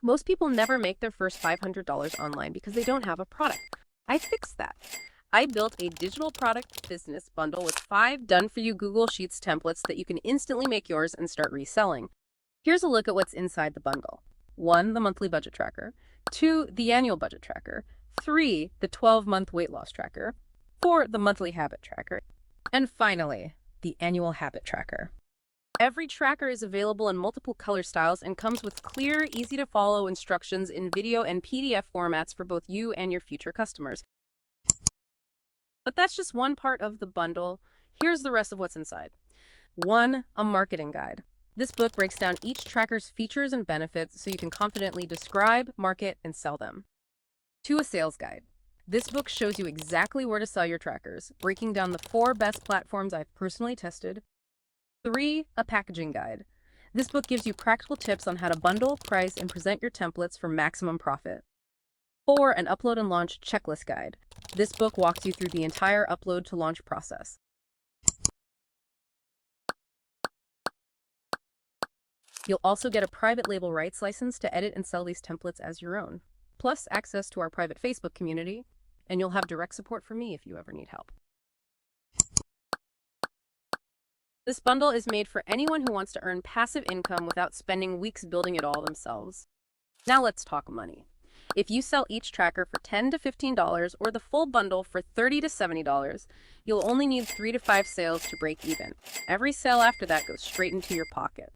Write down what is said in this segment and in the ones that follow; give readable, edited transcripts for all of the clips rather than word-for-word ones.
Most people never make their first $500 online because they don't have a product. I fixed that. I built a digital product business bundle with 5 done-for-you Google Sheets templates that you can instantly make yours and start reselling. Here's a look at what's inside the bundle. 1, the monthly budget tracker. 2, the annual budget tracker. 3, the 12-month weight loss tracker. 4, the monthly habit tracker. And finally, the annual habit tracker. Every tracker is available in multiple color styles and comes with clear, easy-to-follow instructions in video and PDF formats for both you and your future customers. But that's just one part of the bundle. Here's the rest of what's inside. 1, a marketing guide. This book breaks down each tracker's features and benefits so you can confidently describe, market, and sell them. 2, a sales guide. This book shows you exactly where to sell your trackers, breaking down the 4 best platforms I've personally tested. 3, a packaging guide. This book gives you practical tips on how to bundle, price, and present your templates for maximum profit. 4, an upload and launch checklist guide. This book walks you through the entire upload to launch process. You'll also get a private label rights license to edit and sell these templates as your own, plus access to our private Facebook community, and you'll have direct support from me if you ever need help. This bundle is made for anyone who wants to earn passive income without spending weeks building it all themselves. Now let's talk money. If you sell each tracker for $10 to $15 or the full bundle for $30 to $70, you'll only need 3 to 5 sales to break even. Every sale after that goes straight into your pocket.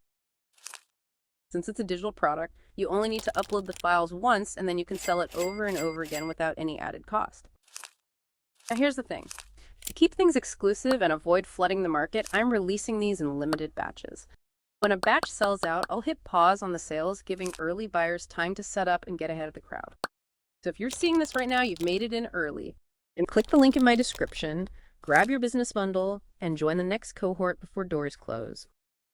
Since it's a digital product, you only need to upload the files once and then you can sell it over and over again without any added cost. Now here's the thing. To keep things exclusive and avoid flooding the market, I'm releasing these in limited batches. When a batch sells out, I'll hit pause on the sales, giving early buyers time to set up and get ahead of the crowd. So if you're seeing this right now, you've made it in early. And click the link in my description, grab your business bundle, and join the next cohort before doors close.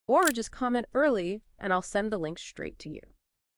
Or just comment early, and I'll send the link straight to you.